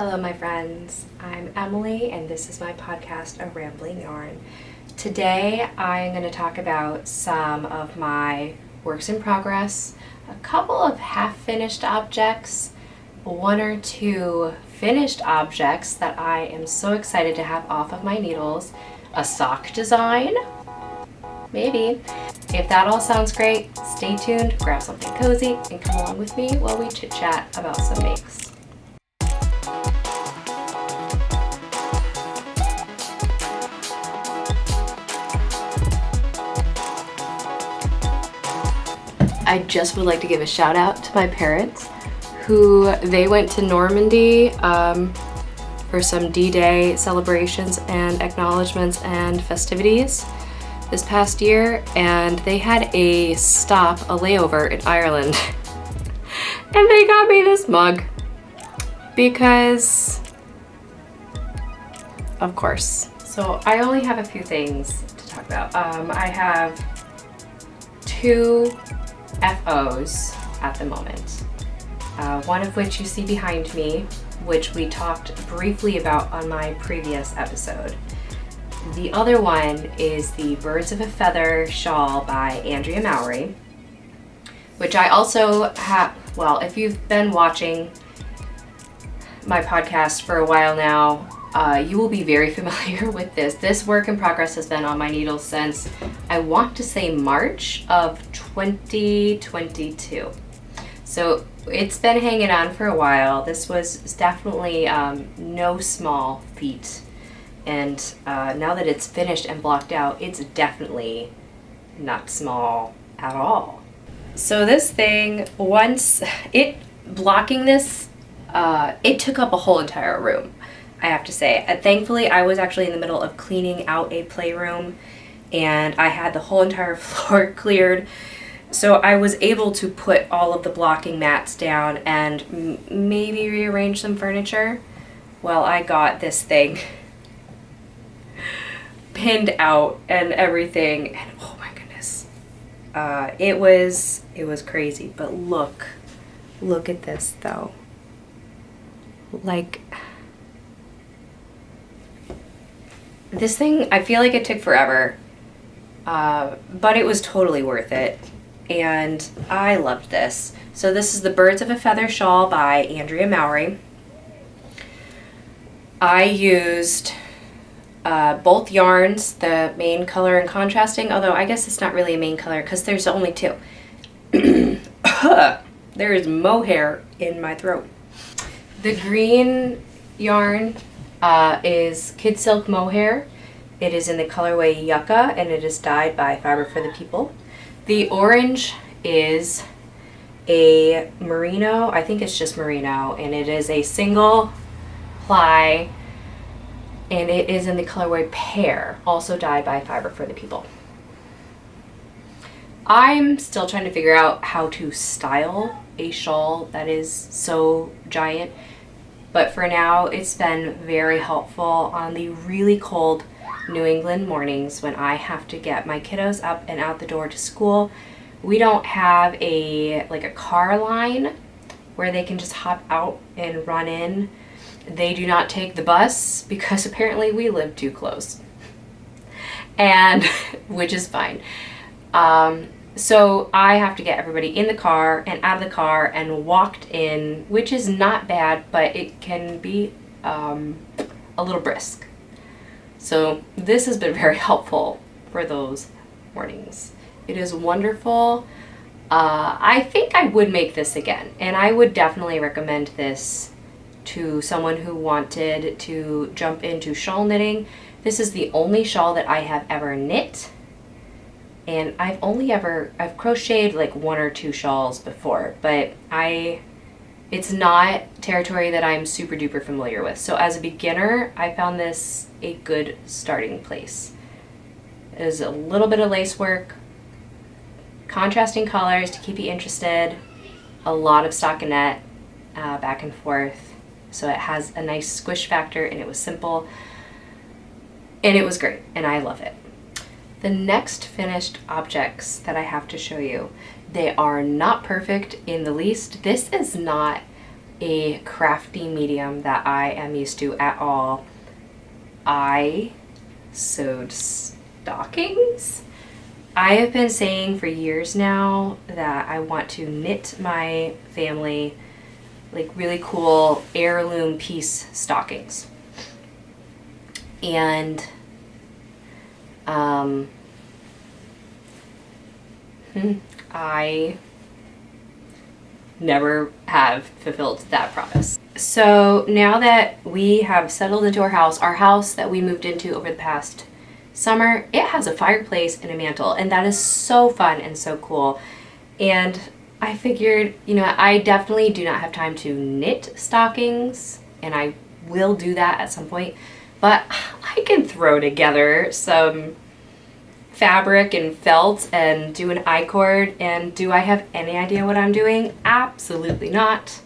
Hello my friends, I'm Emily and this is my podcast, A Rambling Yarn. Today I'm going to talk about some of my works in progress, a couple of half-finished objects, one or two finished objects that I am so excited to have off of my needles, a sock design, maybe. If that all sounds great, stay tuned, grab something cozy, and come along with me while we chit-chat about some makes. I just would like to give a shout out to my parents who they went to Normandy for some D-Day celebrations and acknowledgements and festivities this past year, and they had a layover in Ireland and they got me this mug because of course. So I only have a few things to talk about. I have two FOs at the moment. One of which you see behind me, which we talked briefly about on my previous episode. The other one is the Birds of a Feather shawl by Andrea Mowry, which I also have, well, if you've been watching my podcast for a while now, you will be very familiar with this. This work in progress has been on my needles since, I want to say, March of 2022. So it's been hanging on for a while. This was definitely no small feat. And now that it's finished and blocked out, it's definitely not small at all. So this thing, once blocking this, it took up a whole entire room, I have to say. Thankfully, I was actually in the middle of cleaning out a playroom and I had the whole entire floor cleared. So I was able to put all of the blocking mats down and maybe rearrange some furniture while I got this thing pinned out and everything. And oh my goodness, it was crazy. But look at this though. Like, this thing, I feel like it took forever, but it was totally worth it, and I loved this. So this is the Birds of a Feather shawl by Andrea Mowry. I used both yarns, the main color and contrasting, although I guess it's not really a main color because there's only two. There is mohair in my throat. The green yarn is Kid Silk Mohair. It is in the colorway Yucca and it is dyed by Fiber for the People. The orange is a Merino, I think it's just Merino, and it is a single ply and it is in the colorway Pear, also dyed by Fiber for the People. I'm still trying to figure out how to style a shawl that is so giant. But for now, it's been very helpful on the really cold New England mornings when I have to get my kiddos up and out the door to school. We don't have a car line where they can just hop out and run in. They do not take the bus because apparently we live too close, and which is fine. So I have to get everybody in the car and out of the car and walked in, which is not bad, but it can be a little brisk. So this has been very helpful for those mornings. It is wonderful. I think I would make this again, and I would definitely recommend this to someone who wanted to jump into shawl knitting. This is the only shawl that I have ever knit. And I've crocheted like one or two shawls before, but it's not territory that I'm super duper familiar with. So as a beginner, I found this a good starting place. There's a little bit of lace work, contrasting colors to keep you interested, a lot of stockinette back and forth. So it has a nice squish factor and it was simple and it was great and I love it. The next finished objects that I have to show you, they are not perfect in the least. This is not a crafty medium that I am used to at all, I sewed stockings. I have been saying for years now that I want to knit my family like really cool heirloom piece stockings. And I never have fulfilled that promise. So now that we have settled into our house that we moved into over the past summer, it has a fireplace and a mantle, and that is so fun and so cool. And I figured, you know, I definitely do not have time to knit stockings, and I will do that at some point, but I can throw together some fabric and felt and do an I-cord. And do I have any idea what I'm doing? Absolutely not.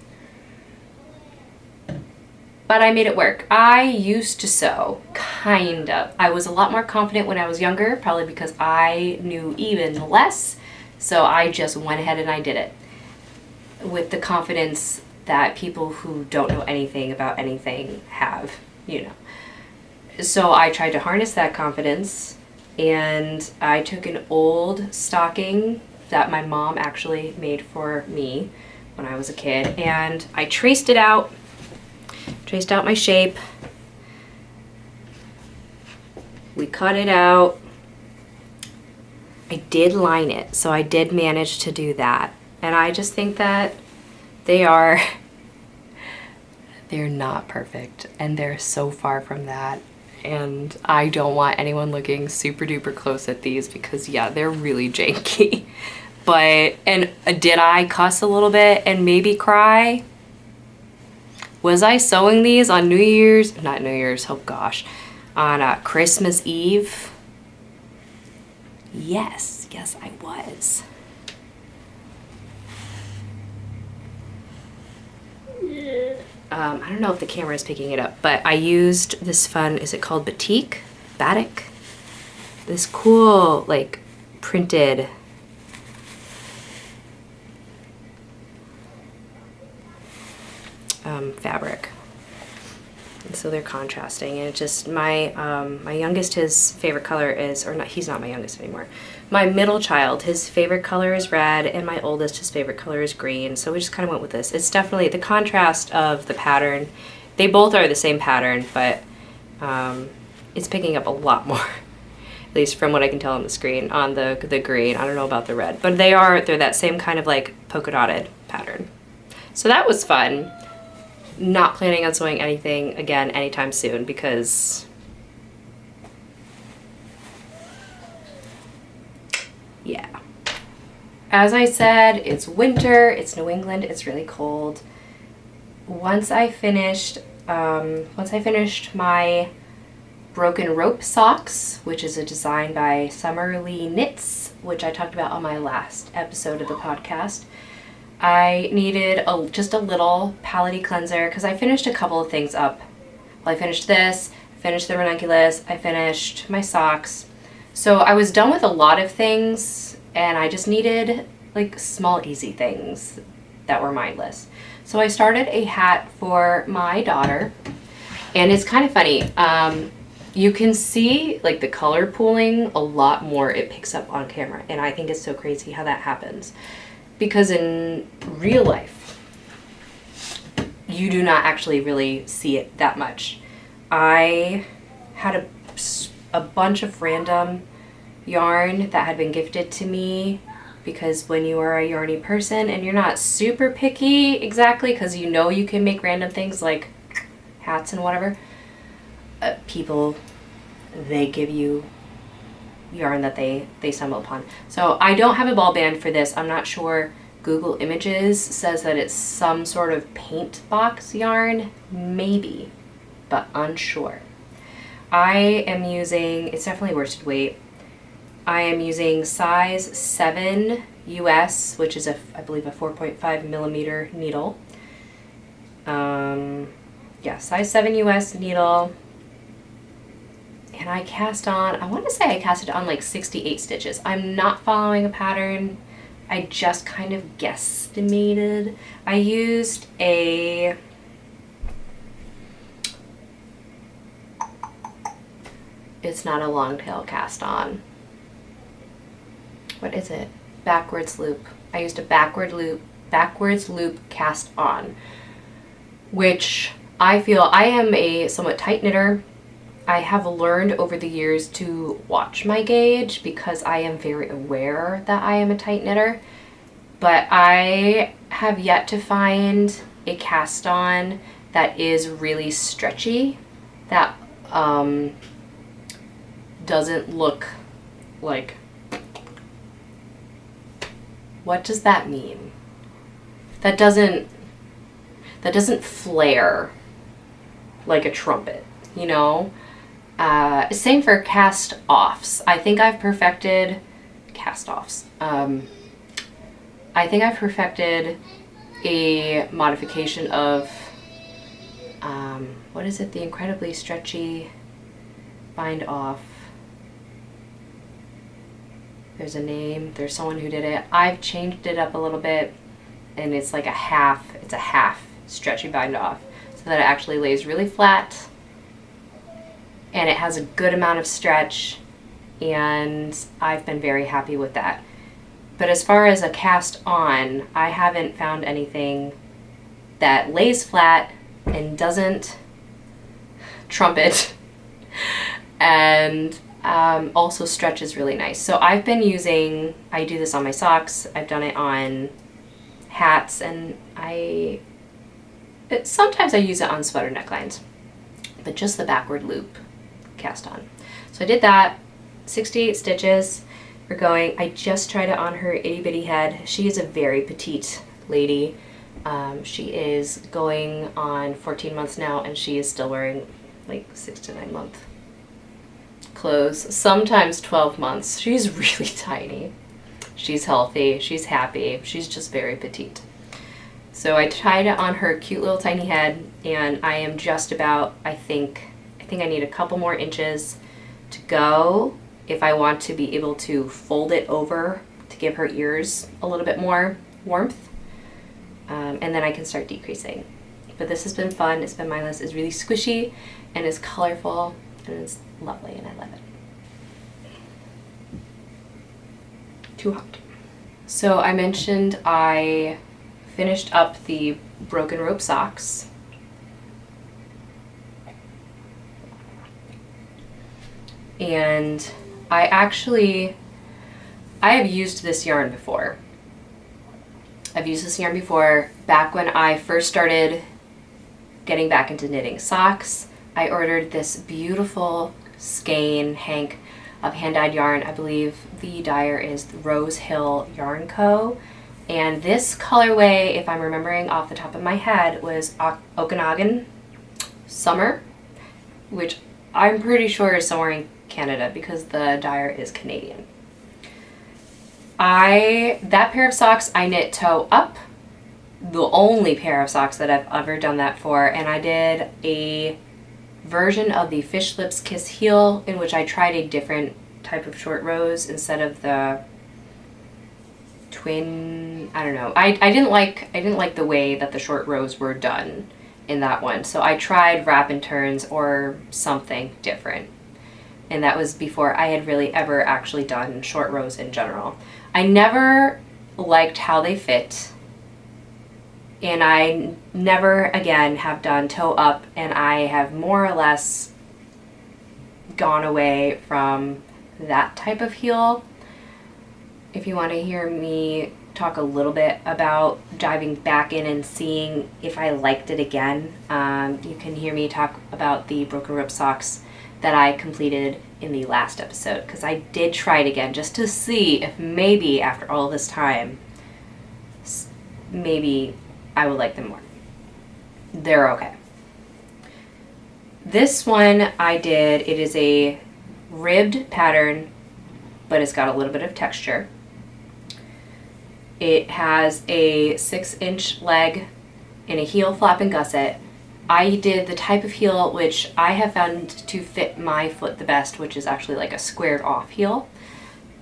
But I made it work. I used to sew, kind of. I was a lot more confident when I was younger, probably because I knew even less. So I just went ahead and I did it with the confidence that people who don't know anything about anything have, you know. So I tried to harness that confidence, and I took an old stocking that my mom actually made for me when I was a kid, and I traced out my shape. We cut it out. I did line it, so I did manage to do that. And I just think that they're not perfect, and they're so far from that. And I don't want anyone looking super duper close at these because yeah, they're really janky. But, and did I cuss a little bit and maybe cry? Was I sewing these on New Year's? Not New Year's, oh gosh. On Christmas Eve? Yes, I was. I don't know if the camera is picking it up, but I used this fun, is it called batik? Batik? This cool, like, printed fabric. And so they're contrasting, and it just, my youngest, his favorite color is, or not, he's not my youngest anymore. My middle child, his favorite color is red, and my oldest, his favorite color is green. So we just kind of went with this. It's definitely the contrast of the pattern. They both are the same pattern, but it's picking up a lot more, at least from what I can tell on the screen, on the green. I don't know about the red, but they're that same kind of like polka dotted pattern. So that was fun. Not planning on sewing anything again anytime soon because yeah. As I said, it's winter, it's New England, it's really cold. Once I finished my broken rope socks, which is a design by Summerly Knits, which I talked about on my last episode of the podcast, I needed just a little palette cleanser because I finished a couple of things up. Well, I finished this, finished the Ranunculus, I finished my socks. So I was done with a lot of things, and I just needed like small, easy things that were mindless. So I started a hat for my daughter, and it's kind of funny. You can see like the color pooling a lot more. It picks up on camera, and I think it's so crazy how that happens. Because in real life, you do not actually really see it that much. I had a bunch of random yarn that had been gifted to me because when you are a yarny person and you're not super picky exactly because you know you can make random things like hats and whatever, people, they give you yarn that they stumble upon. So I don't have a ball band for this. I'm not sure. Google Images says that it's some sort of paint box yarn, maybe, but unsure. I am using, it's definitely worsted weight. I am using size 7 US, which is I believe a 4.5 millimeter needle. Yeah, size 7 US needle. And I want to say I cast it on like 68 stitches. I'm not following a pattern. I just kind of guesstimated. I used a it's not a long tail cast on. What is it? Backwards loop. I used a backwards loop cast on, which I feel I am a somewhat tight knitter. I have learned over the years to watch my gauge because I am very aware that I am a tight knitter, but I have yet to find a cast on that is really stretchy, that doesn't look like, what does that mean? That doesn't flare like a trumpet, you know? Same for cast offs. I think I've perfected cast offs. I think I've perfected a modification of, what is it? The incredibly stretchy bind off. There's a name, there's someone who did it. I've changed it up a little bit, and it's like it's a half stretchy bind off, so that it actually lays really flat, and it has a good amount of stretch, and I've been very happy with that. But as far as a cast on, I haven't found anything that lays flat and doesn't trumpet and also stretches really nice. So I've been using, I do this on my socks, I've done it on hats, and sometimes I use it on sweater necklines, but just the backward loop cast on. So I did that, 68 stitches. We're going, I just tried it on her itty bitty head. She is a very petite lady. She is going on 14 months now, and she is still wearing like 6 to 9 month clothes, sometimes 12 months. She's really tiny. She's healthy, she's happy, she's just very petite. So I tied it on her cute little tiny head, and I am just about, I think I need a couple more inches to go if I want to be able to fold it over to give her ears a little bit more warmth, and then I can start decreasing. But this has been fun, it's been mindless, it's really squishy, and it's colorful, and it's lovely, and I love it. Too hot. So I mentioned I finished up the broken rope socks. And I have used this yarn before. I've used this yarn before back when I first started getting back into knitting socks. I ordered this beautiful skein hank of hand-dyed yarn. I believe the dyer is Rosehill Yarn Co. And this colorway, if I'm remembering off the top of my head, was Okanagan Summer, which I'm pretty sure is somewhere in Canada because the dyer is Canadian. That pair of socks I knit toe up, the only pair of socks that I've ever done that for, and I did a version of the Fish Lips Kiss heel in which I tried a different type of short rows instead of the twin, I don't know. I didn't like the way that the short rows were done in that one, so I tried wrap and turns or something different. And that was before I had really ever actually done short rows in general. I never liked how they fit, and I never again have done toe up, and I have more or less gone away from that type of heel. If you want to hear me talk a little bit about diving back in and seeing if I liked it again, you can hear me talk about the broken rope socks that I completed in the last episode, because I did try it again just to see if maybe after all this time, maybe I would like them more. They're okay. This one I did, it is a ribbed pattern, but it's got a little bit of texture. It has a 6-inch leg and a heel flap and gusset. I did the type of heel which I have found to fit my foot the best, which is actually like a squared off heel,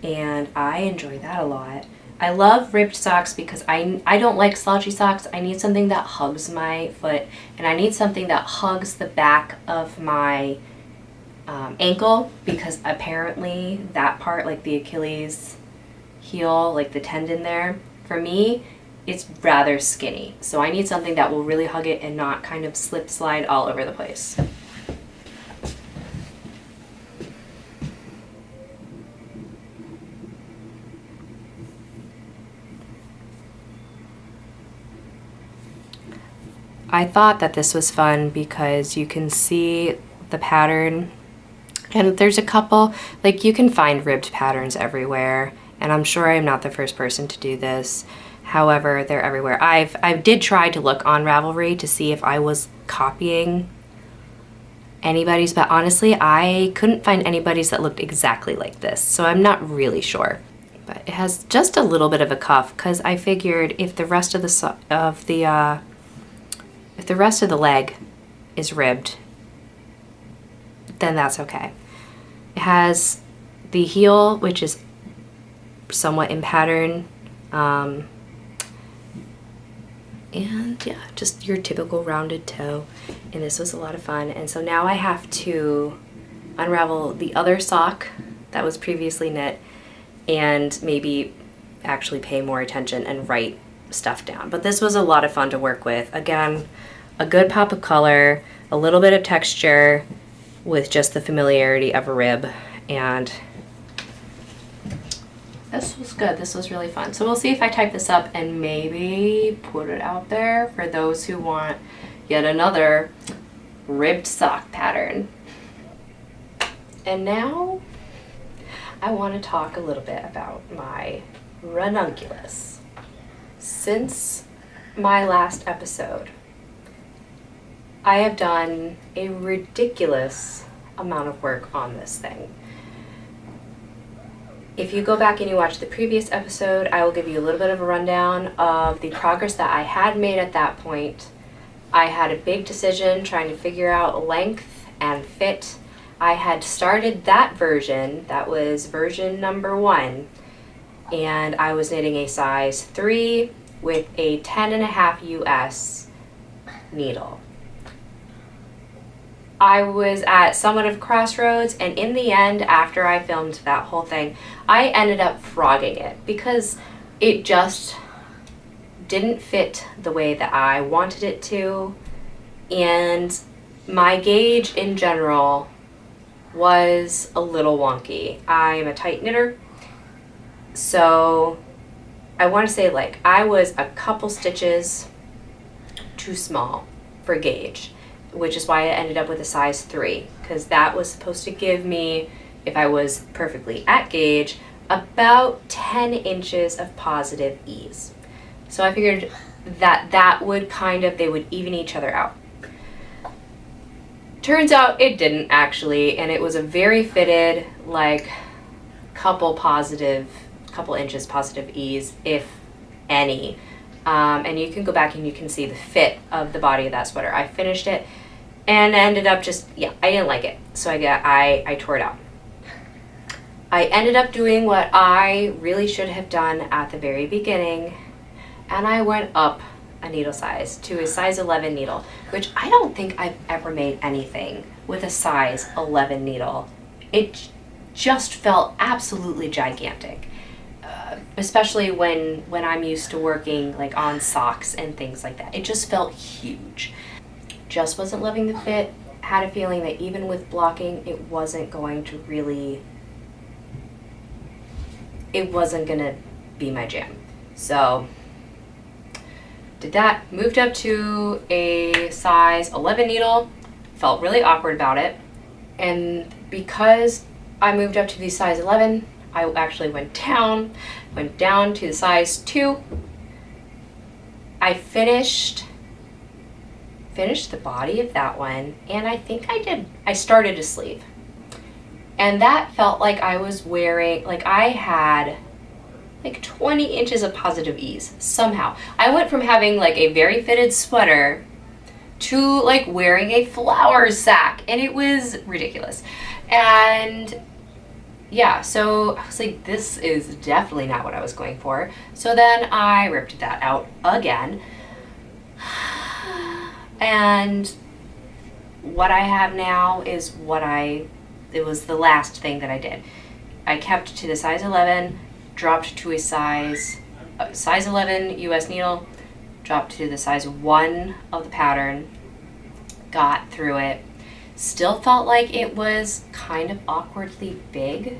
and I enjoy that a lot. I love ribbed socks because I don't like slouchy socks. I need something that hugs my foot, and I need something that hugs the back of my ankle, because apparently that part, like the Achilles heel, like the tendon there, for me, it's rather skinny. So I need something that will really hug it and not kind of slip slide all over the place. I thought that this was fun because you can see the pattern, and there's a couple, like you can find ribbed patterns everywhere, and I'm sure I'm not the first person to do this. However, they're everywhere. I did try to look on Ravelry to see if I was copying anybody's, but honestly, I couldn't find anybody's that looked exactly like this, so I'm not really sure. But it has just a little bit of a cuff, because I figured if the rest of the leg is ribbed, then that's okay. It has the heel, which is somewhat in pattern, and yeah, just your typical rounded toe. And this was a lot of fun. And so now I have to unravel the other sock that was previously knit and maybe actually pay more attention and write stuff down. But this was a lot of fun to work with. Again, a good pop of color, a little bit of texture with just the familiarity of a rib, and this was good. This was really fun. So we'll see if I type this up and maybe put it out there for those who want yet another ribbed sock pattern. And now I want to talk a little bit about my Ranunculus. Since my last episode, I have done a ridiculous amount of work on this thing. If you go back and you watch the previous episode, I will give you a little bit of a rundown of the progress that I had made at that point. I had a big decision trying to figure out length and fit. I had started that version, that was version number 1, and I was knitting a size 3 with a 10.5 US needle. I was at somewhat of crossroads, and in the end, after I filmed that whole thing, I ended up frogging it because it just didn't fit the way that I wanted it to, and my gauge in general was a little wonky. I'm a tight knitter, so I want to say like I was a couple stitches too small for gauge, which is why I ended up with a size 3, because that was supposed to give me, if I was perfectly at gauge, about 10 inches of positive ease. So I figured that would they would even each other out. Turns out it didn't actually, and it was a very fitted, like, couple inches positive ease, if any. And you can go back and you can see the fit of the body of that sweater. I finished it and ended up I didn't like it. So I tore it out. I ended up doing what I really should have done at the very beginning, and I went up a needle size to a size 11 needle, which I don't think I've ever made anything with a size 11 needle. It just felt absolutely gigantic. Especially when I'm used to working like on socks and things like that. It just felt huge. Just wasn't loving the fit. Had a feeling that even with blocking, it wasn't going to be my jam. So did that, moved up to a size 11 needle, felt really awkward about it. And because I moved up to the size 11, I actually went down to the size 2. I finished the body of that one, and I think I started a sleeve. And that felt like I was wearing, like I had like 20 inches of positive ease somehow. I went from having like a very fitted sweater to like wearing a flour sack, and it was ridiculous. And yeah, so I was like, this is definitely not what I was going for. So then I ripped that out again. And what I have now is it was the last thing that I did. I kept to the size 11, dropped to a size 11 US needle, dropped to the size 1 of the pattern, got through it. Still felt like it was kind of awkwardly big.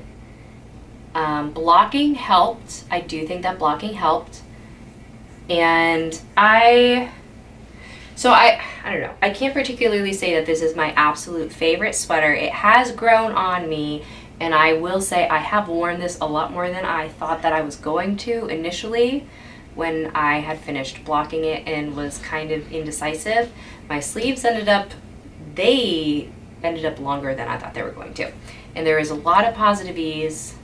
Blocking helped. I do think that blocking helped. And I don't know. I can't particularly say that this is my absolute favorite sweater. It has grown on me, and I will say I have worn this a lot more than I thought that I was going to initially when I had finished blocking it and was kind of indecisive. My sleeves ended up longer than I thought they were going to. And there is a lot of positive ease.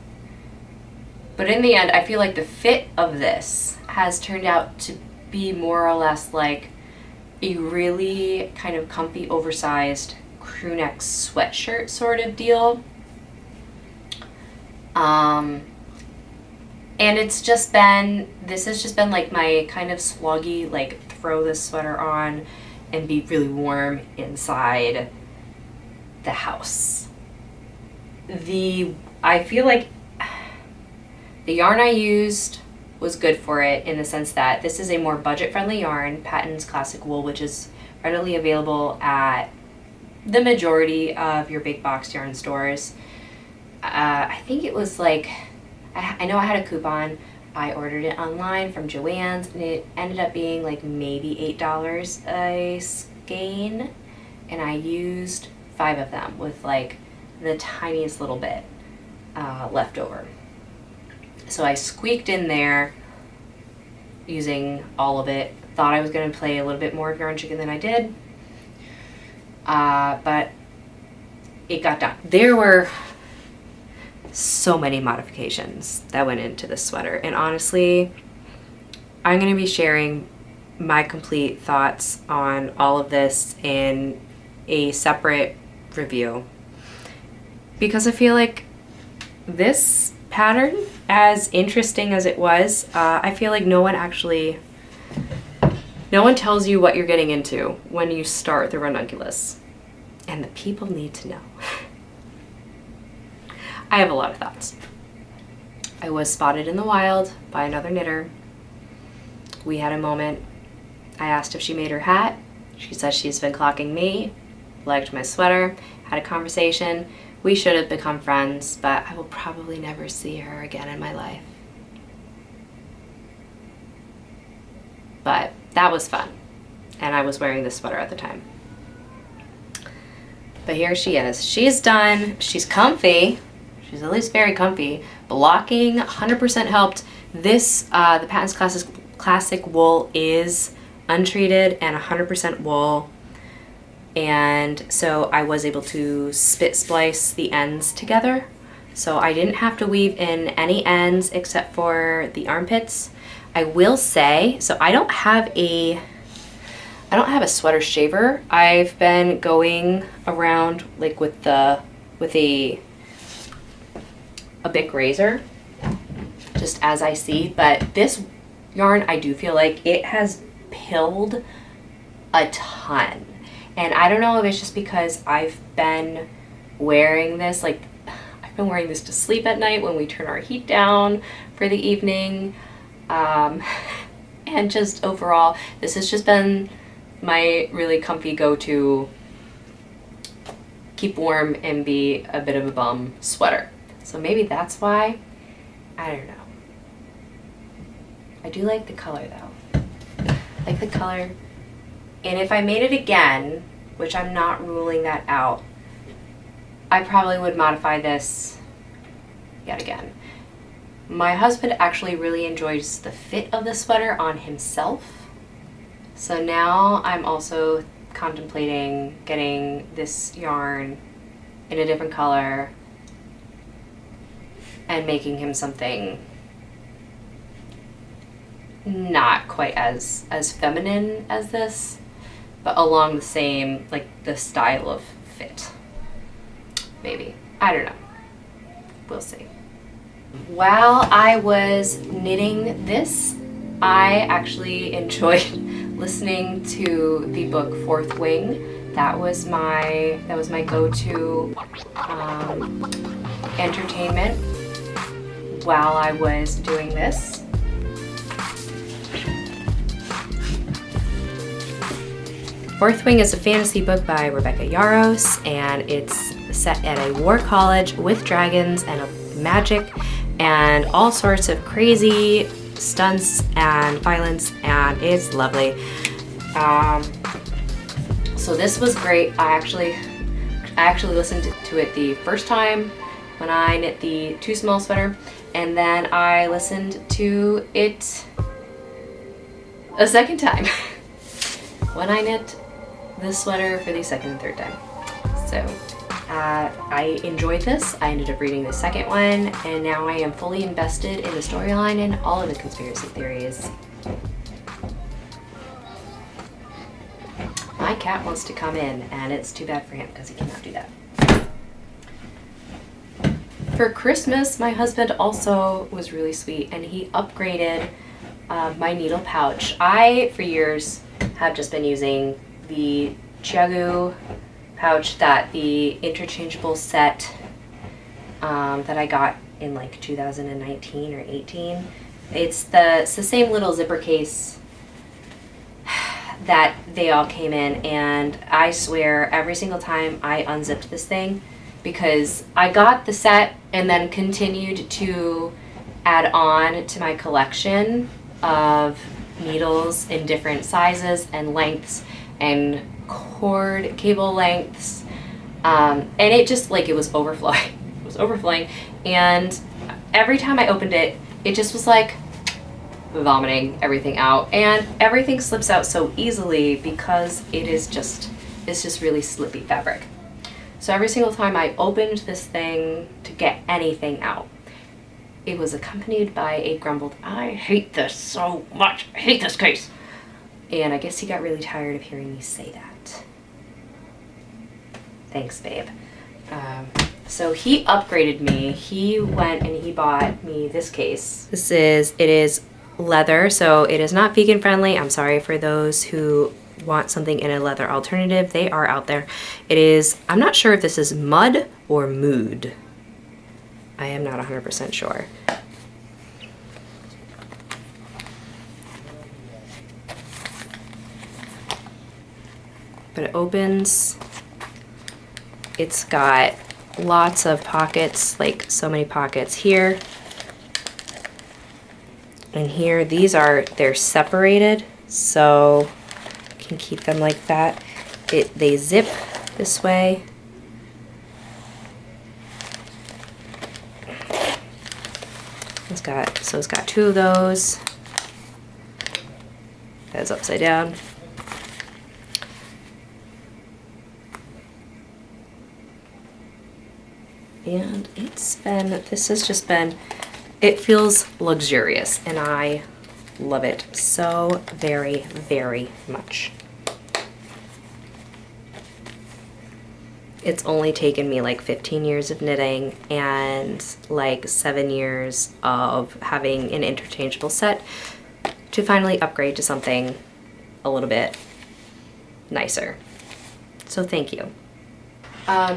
But in the end, I feel like the fit of this has turned out to be more or less like a really kind of comfy, oversized crew neck sweatshirt sort of deal. And this has just been like my kind of sloggy, like throw this sweater on and be really warm inside the house. I feel like the yarn I used was good for it in the sense that this is a more budget-friendly yarn, Patons Classic Wool, which is readily available at the majority of your big box yarn stores. I think it was like, I know I had a coupon. I ordered it online from Joann's, and it ended up being like maybe $8 a skein, and I used 5 of them with like the tiniest little bit left over. So I squeaked in there using all of it. Thought I was going to play a little bit more of Yarn Chicken than I did, but it got done. There were so many modifications that went into this sweater, and honestly, I'm going to be sharing my complete thoughts on all of this in a separate review, because I feel like this pattern, as interesting as it was, I feel like no one tells you what you're getting into when you start the Ranunculus, and the people need to know. I have a lot of thoughts. I was spotted in the wild by another knitter. We had a moment. I asked if she made her hat. She says she's been clocking me, liked my sweater, had a conversation. We should have become friends, but I will probably never see her again in my life. But that was fun, and I was wearing this sweater at the time. But here she is. She's done. She's comfy. She's at least very comfy. Blocking 100% helped. This, the Patons Classic Wool is untreated and 100% wool. And so I was able to spit splice the ends together. So I didn't have to weave in any ends except for the armpits. I will say, so I don't have a sweater shaver. I've been going around like with a Bic razor, just as I see, but this yarn, I do feel like it has pilled a ton. And I don't know if it's just because I've been wearing this, like I've been wearing this to sleep at night when we turn our heat down for the evening. And just overall, this has just been my really comfy go-to keep warm and be a bit of a bum sweater. So maybe that's why. I don't know. I do like the color though. I like the color. And if I made it again, which I'm not ruling that out, I probably would modify this yet again. My husband actually really enjoys the fit of the sweater on himself. So now I'm also contemplating getting this yarn in a different color and making him something not quite as feminine as this, but along the same, like the style of fit. Maybe. I don't know. we'll see. While I was knitting this, I actually enjoyed listening to the book Fourth Wing. That was my go-to entertainment while I was doing this. Fourth Wing is a fantasy book by Rebecca Yarros, and it's set at a war college with dragons and magic and all sorts of crazy stunts and violence, and it's lovely. So this was great. I actually listened to it the first time when I knit the Too Small sweater, and then I listened to it a second time when I knit this sweater for the second and third time. So I enjoyed this. I ended up reading the second one, and now I am fully invested in the storyline and all of the conspiracy theories. My cat wants to come in, and it's too bad for him because he cannot do that. For Christmas, my husband also was really sweet, and he upgraded my needle pouch. I, for years, have just been using the Chiagu pouch, that the interchangeable set that I got in like 2019 or 18. It's the same little zipper case that they all came in, and I swear every single time I unzipped this thing, because I got the set and then continued to add on to my collection of needles in different sizes and lengths and cord cable lengths, and it just like it was overflowing. It was overflowing, and every time I opened it, it just was like vomiting everything out, and everything slips out so easily because it's just really slippy fabric. So every single time I opened this thing to get anything out, it was accompanied by a grumbled, "I hate this so much, I hate this case." And I guess he got really tired of hearing me say that. Thanks, babe. So he upgraded me. He went and he bought me this case. It is leather, so it is not vegan friendly. I'm sorry for those who want something in a leather alternative. They are out there. It is, I'm not sure if this is mud or mood. I am not 100% sure. But it opens. It's got lots of pockets, like so many pockets here and here. They're separated, so you can keep them like that. They zip this way. It's got two of those. That's upside down. And it feels luxurious, and I love it so very, very much. It's only taken me like 15 years of knitting and like 7 years of having an interchangeable set to finally upgrade to something a little bit nicer. So thank you.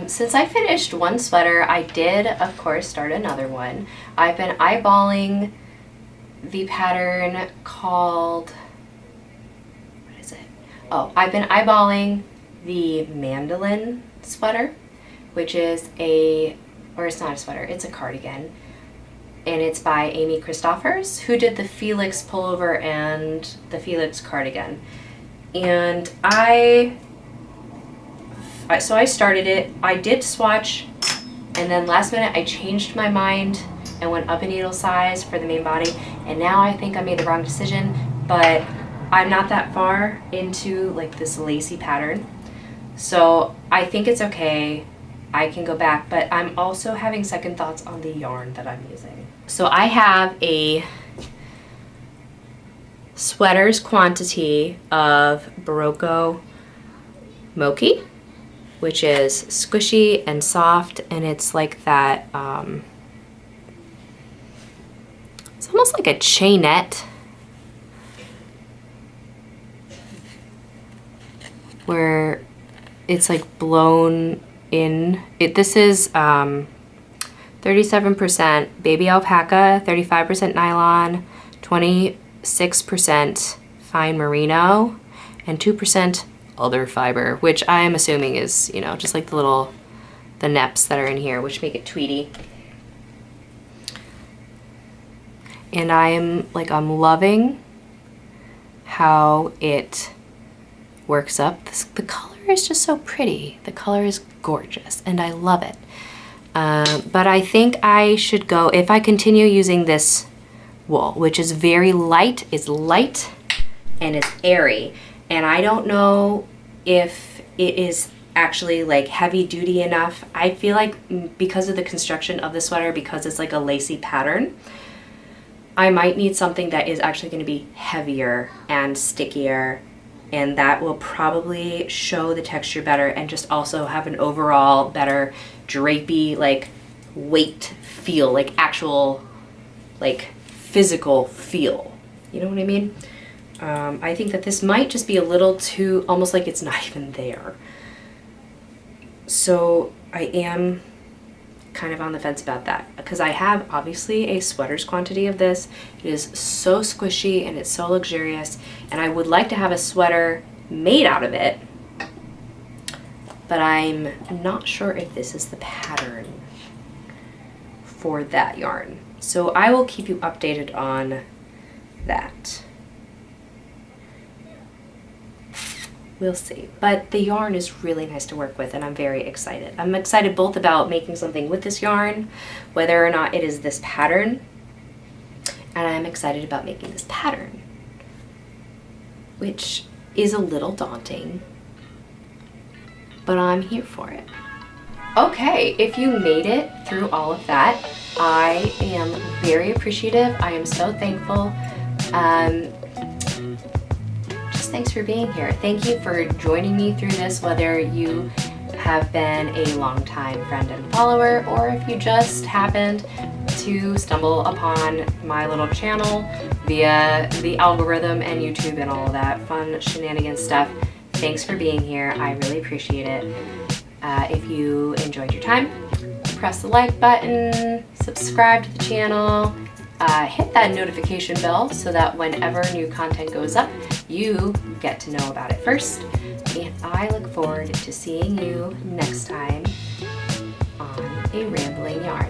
Since I finished one sweater, I did, of course, start another one. I've been eyeballing the pattern called, what is it? Oh, I've been eyeballing the Mandolin sweater, which is it's not a sweater, it's a cardigan. And it's by Amy Christoffers, who did the Felix pullover and the Felix cardigan. And so I started it, I did swatch, and then last minute I changed my mind and went up a needle size for the main body, and now I think I made the wrong decision, but I'm not that far into like this lacy pattern, so I think it's okay. I can go back, but I'm also having second thoughts on the yarn that I'm using. So I have a sweater's quantity of Berroco Mochi, which is squishy and soft, and it's like that almost like a chainette, where it's like blown in. This is 37% baby alpaca, 35% nylon, 26% fine merino, and 2% other fiber, which I am assuming is, you know, just like the neps that are in here, which make it tweedy. And I'm loving how it works up. The color is just so pretty. The color is gorgeous and I love it. But I think I should go, if I continue using this wool, which is very light, is light and it's airy. And I don't know if it is actually like heavy duty enough. I feel like because of the construction of the sweater, because it's like a lacy pattern, I might need something that is actually going to be heavier and stickier, and that will probably show the texture better and just also have an overall better drapey, like weight feel, like actual, like physical feel. You know what I mean? I think that this might just be a little too, almost like it's not even there. So I am kind of on the fence about that, because I have obviously a sweater's quantity of this. It is so squishy and it's so luxurious, and I would like to have a sweater made out of it, but I'm not sure if this is the pattern for that yarn. So I will keep you updated on that. We'll see. But the yarn is really nice to work with and I'm very excited. I'm excited both about making something with this yarn, whether or not it is this pattern, and I'm excited about making this pattern, which is a little daunting, but I'm here for it. Okay, if you made it through all of that, I am very appreciative. I am so thankful. Thanks for being here. Thank you for joining me through this, whether you have been a longtime friend and follower, or if you just happened to stumble upon my little channel via the algorithm and YouTube and all of that fun shenanigans stuff. Thanks for being here. I really appreciate it. If you enjoyed your time, press the like button, subscribe to the channel, hit that notification bell so that whenever new content goes up, you get to know about it first. And I look forward to seeing you next time on A Rambling Yarn.